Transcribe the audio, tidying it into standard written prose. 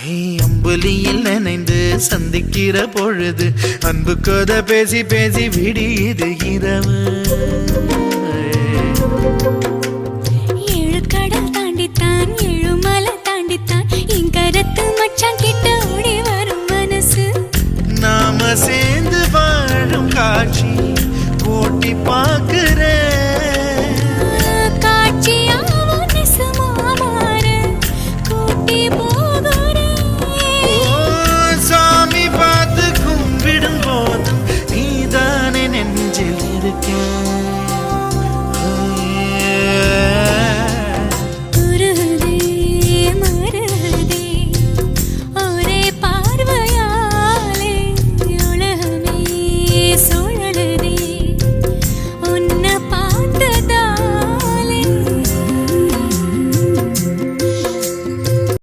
அம்புலியில் நினைந்து சந்திக்கிற பொழுது அன்பு கதை பேசி பேசி விடியுது இரவு. ஏழு கடல் தாண்டித்தான்